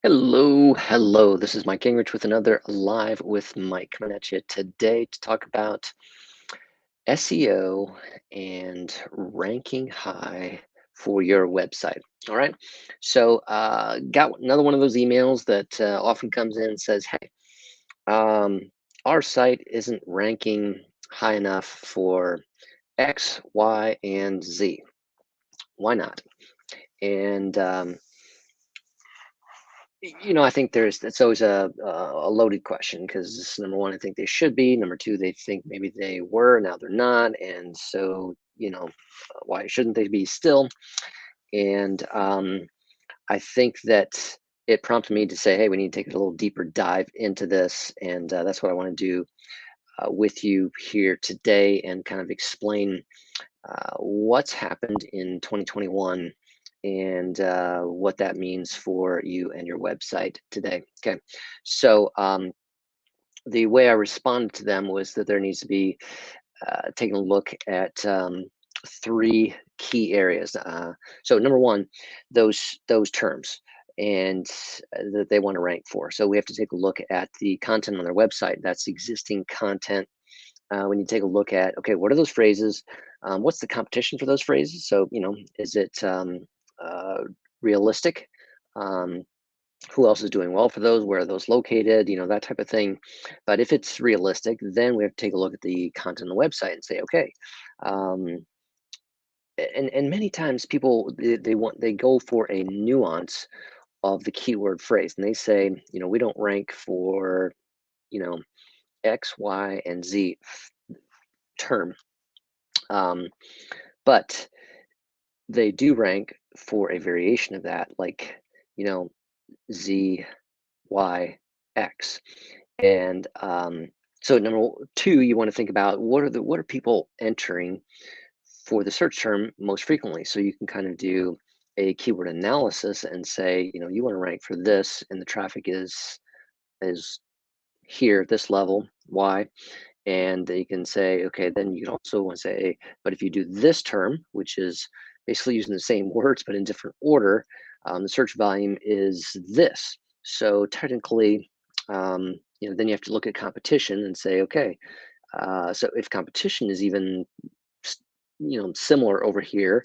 Hello. This is Mike Gingrich with another Live with Mike coming at you today to talk about SEO and ranking high for your website. All right. Got another one of those emails that often comes in and says, "Hey, um, our site isn't ranking high enough for X, Y, and Z. Why not?" And I think that's always a loaded question because number one, I think they should be. Number two, they think maybe they were, now they're not, and so why shouldn't they be still? And I think that it prompted me to say, hey, we need to take a little deeper dive into this, and that's what I want to do with you here today, and kind of explain what's happened in 2021 and what that means for you and your website today. Okay, so the way I responded to them was that there needs to be taking a look at three key areas. So number one, those terms and that they want to rank for. So we have to take a look at the content on their website. That's existing content. We need to take a look at, okay, what are those phrases? What's the competition for those phrases? So, is it uh, realistic? Um, who else is doing well for those? Where are those located? That type of thing. But if it's realistic, then we have to take a look at the content on the website and say, okay, um, and many times people they go for a nuance of the keyword phrase, and they say, we don't rank for you know X, Y, and Z term. Um, but they do rank for a variation of that, like, you know, Z, Y, X. And so number two, you want to think about what are people entering for the search term most frequently. So you can kind of do a keyword analysis and say, you want to rank for this, and the traffic is here at this level, Y. And you can say, okay, then you can also want to say, but if you do this term, which is basically using the same words but in different order, the search volume is this. So technically, then you have to look at competition and say, okay, so if competition is even similar over here,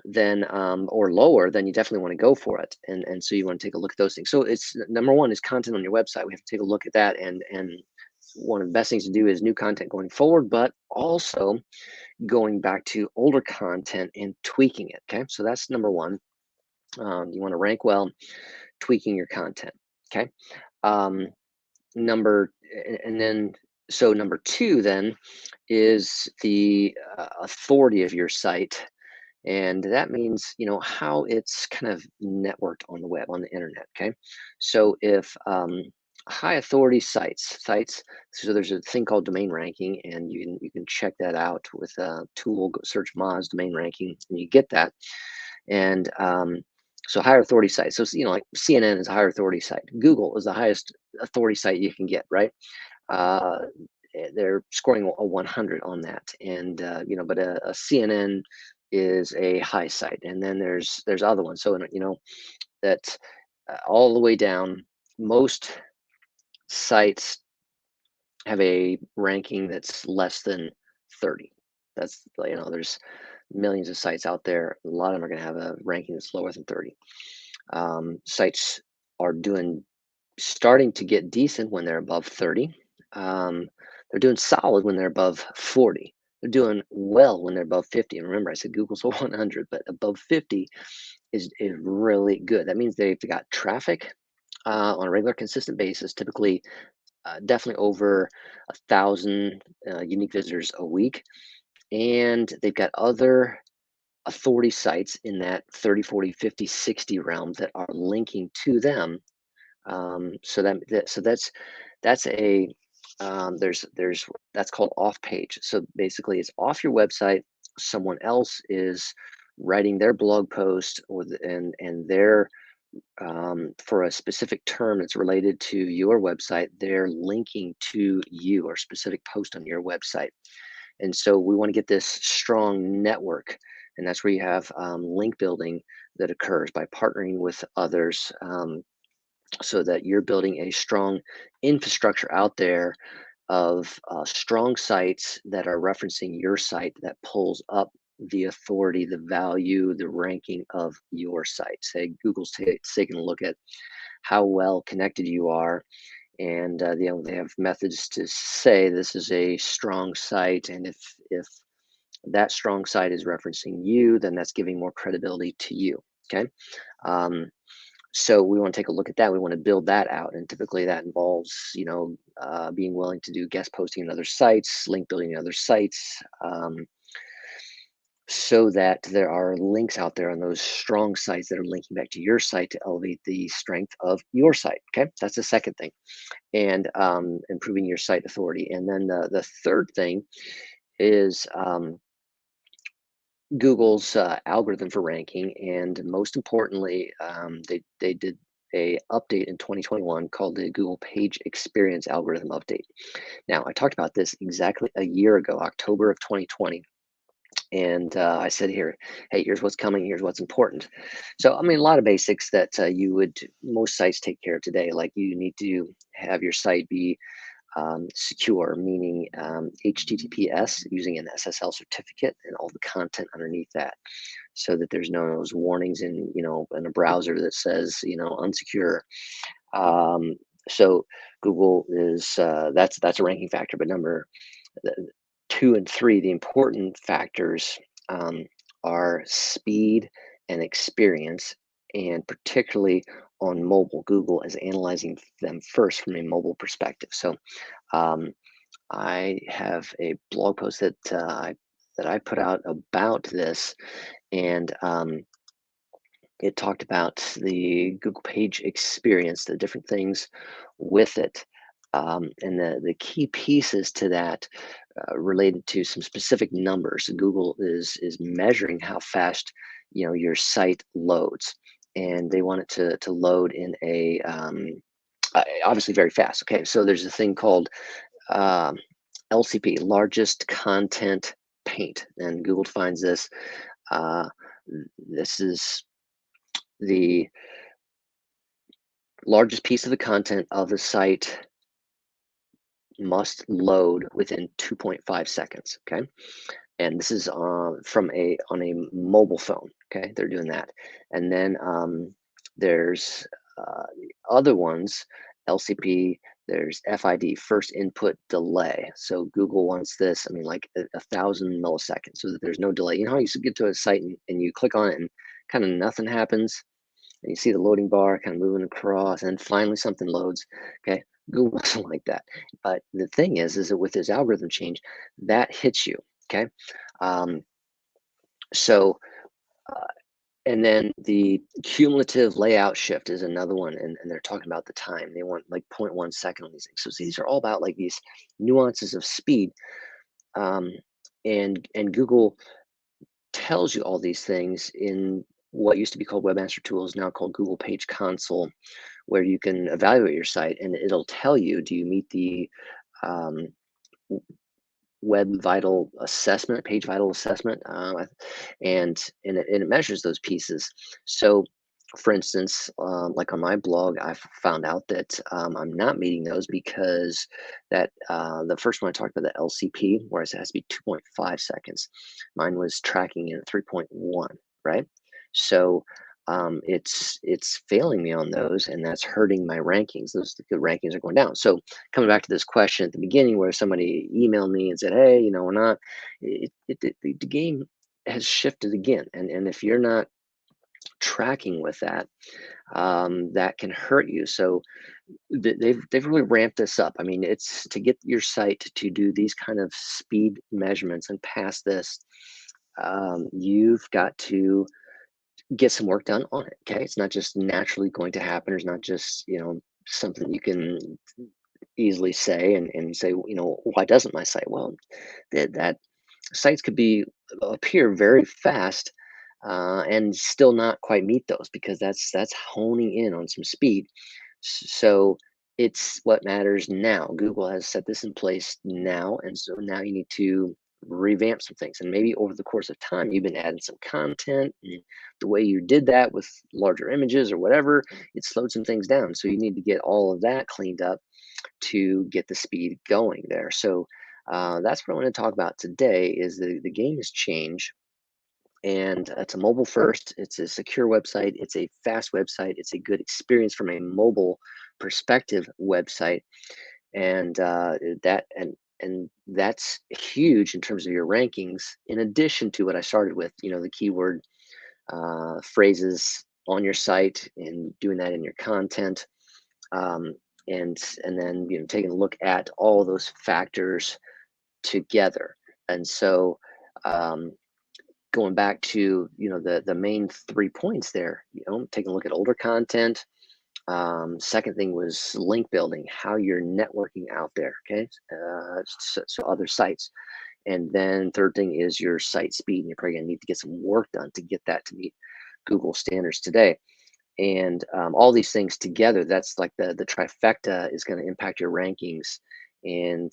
then or lower, then you definitely want to go for it. And so you want to take a look at those things. So it's number one is content on your website. We have to take a look at that, and one of the best things to do is new content going forward, but also going back to older content and tweaking it. Okay, so that's number one. You want to rank well, tweaking your content. Okay, um, number and then so number two then is the authority of your site, and that means how it's kind of networked on the web, on the internet. Okay, so if high authority sites, so there's a thing called domain ranking, and you can check that out with a tool. Go search Moz domain ranking and you get that. And so higher authority sites, so like CNN is a higher authority site, Google is the highest authority site you can get, right? uh, they're scoring a 100 on that. And but a CNN is a high site, and then there's other ones. So that all the way down, most sites have a ranking that's less than 30. That's, there's millions of sites out there. A lot of them are going to have a ranking that's lower than 30. Sites are doing starting to get decent when they're above 30. Um, they're doing solid when they're above 40. They're doing well when they're above 50. And remember, I said Google's 100, but above 50 is really good. That means they've got traffic on a regular, consistent basis, typically definitely over 1,000 unique visitors a week. And they've got other authority sites in that 30, 40, 50, 60 realm that are linking to them. So that's a there's that's called off page. So basically, it's off your website. Someone else is writing their blog post, and they're for a specific term that's related to your website. They're linking to you or specific post on your website. And so we want to get this strong network, and that's where you have link building that occurs by partnering with others. so that you're building a strong infrastructure out there of strong sites that are referencing your site that pulls up the authority, the value, the ranking of your site. Say Google's taking a look at how well connected you are, and they have methods to say this is a strong site, and if that strong site is referencing you, then that's giving more credibility to you. Okay. Um, so we want to take a look at that. We want to build that out, and typically that involves, being willing to do guest posting in other sites, link building in other sites, so that there are links out there on those strong sites that are linking back to your site to elevate the strength of your site. Okay, that's the second thing, and improving your site authority. And then the third thing is Google's algorithm for ranking, and most importantly, they did a update in 2021 called the Google Page Experience Algorithm Update. Now, I talked about this exactly a year ago, October of 2020, and I said here, hey, here's what's coming, here's what's important. So, I mean, a lot of basics that you would most sites take care of today, like you need to have your site be secure, meaning HTTPS using an SSL certificate and all the content underneath that, so that there's no those warnings in a browser that says unsecure. Um, so Google is that's a ranking factor, but number the- two and three, the important factors um, are speed and experience, and particularly on mobile, Google is analyzing them first from a mobile perspective. So um, I have a blog post that I put out about this, and it talked about the Google Page experience, the different things with it, and the key pieces to that related to some specific numbers. Google is measuring how fast your site loads, and they want it to load in a obviously very fast. Okay, so there's a thing called um, LCP, largest content paint, and Google defines this. Uh, this is the largest piece of the content of the site must load within 2.5 seconds. Okay, and this is from a on a mobile phone. Okay, they're doing that, and then there's other ones, LCP. There's FID, first input delay. So Google wants this. I mean, like 1,000 milliseconds, so that there's no delay. You know how you get to a site and you click on it and kind of nothing happens, and you see the loading bar kind of moving across, and finally something loads. Okay, Google doesn't like that. But the thing is that with this algorithm change, that hits you. Okay, um, so uh, and then the cumulative layout shift is another one, and they're talking about the time. They want like 0.1 second on these things. So these are all about like these nuances of speed, um, and Google tells you all these things in what used to be called Webmaster Tools, now called Google Page Console, where you can evaluate your site and it'll tell you, do you meet the um, web vital assessment, page vital assessment, and it measures those pieces. So, for instance, like on my blog, I found out that I'm not meeting those because that the first one I talked about, the LCP, where it has to be 2.5 seconds. Mine was tracking in at 3.1, right? So it's failing me on those, and that's hurting my rankings. Those the rankings are going down. So coming back to this question at the beginning where somebody emailed me and said, hey, we're not, the game has shifted again. And if you're not tracking with that, that can hurt you. So they've really ramped this up. I mean, it's to get your site to do these kind of speed measurements and pass this, you've got to get some work done on it. Okay. It's not just naturally going to happen. It's not just, something you can easily say and say, why doesn't my site? Well, that sites could appear very fast and still not quite meet those, because that's honing in on some speed. So it's what matters now. Google has set this in place now, and so now you need to revamp some things. And maybe over the course of time, you've been adding some content. And the way you did that with larger images or whatever, it slowed some things down. So you need to get all of that cleaned up to get the speed going there. So that's what I want to talk about today is the game has changed, and it's a mobile first, it's a secure website, it's a fast website, it's a good experience from a mobile perspective website, and and that's huge in terms of your rankings, in addition to what I started with, the keyword phrases on your site and doing that in your content, um, and then taking a look at all those factors together. And so um, going back to the main 3 points there, taking a look at older content. Second thing was link building, how you're networking out there, okay, so other sites. And then third thing is your site speed, and you're probably going to need to get some work done to get that to meet Google standards today. And all these things together, that's like the trifecta is going to impact your rankings. And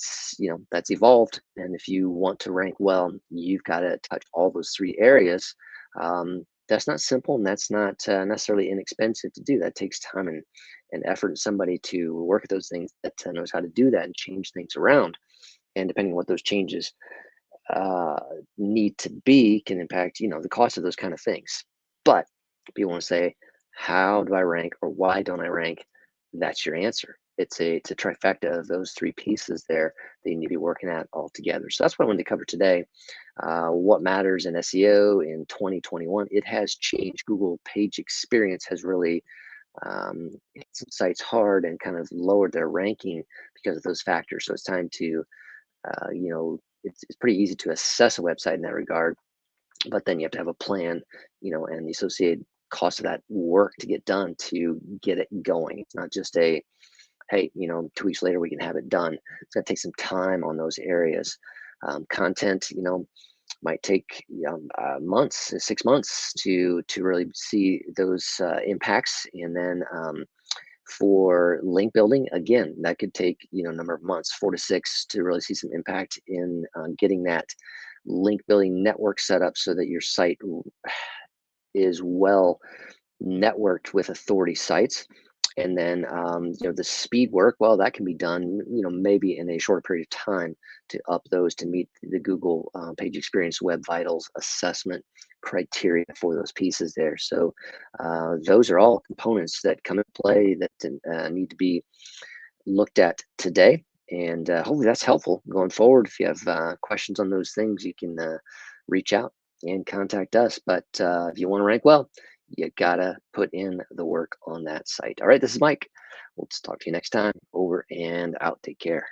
that's evolved, and if you want to rank well, you've got to touch all those 3 areas. That's not simple, and that's not necessarily inexpensive to do. That takes time and effort, and somebody to work at those things that knows how to do that and change things around. And depending on what those changes uh, need to be, can impact the cost of those kind of things. But if you want to say, how do I rank or why don't I rank, that's your answer. It's a trifecta of those 3 pieces there that you need to be working at all together. So that's what I wanted to cover today. What matters in SEO in 2021? It has changed. Google page experience has really hit some sites hard and kind of lowered their ranking because of those factors. So it's time to it's pretty easy to assess a website in that regard, but then you have to have a plan, and the associated cost of that work to get done to get it going. It's not just a, hey, 2 weeks later we can have it done. It's going to take some time on those areas. Content, might take months, 6 months to really see those impacts, and then for link building, again, that could take a number of months, 4 to 6, to really see some impact in getting that link building network set up so that your site is well networked with authority sites. And then the speed work, well, that can be done maybe in a short period of time to up those to meet the Google page experience web vitals assessment criteria for those pieces there. So those are all components that come into play that need to be looked at today. And hopefully that's helpful going forward. If you have questions on those things, you can reach out and contact us. But if you want to rank well, you gotta put in the work on that site. All right, this is Mike. We'll talk to you next time. Over and out. Take care.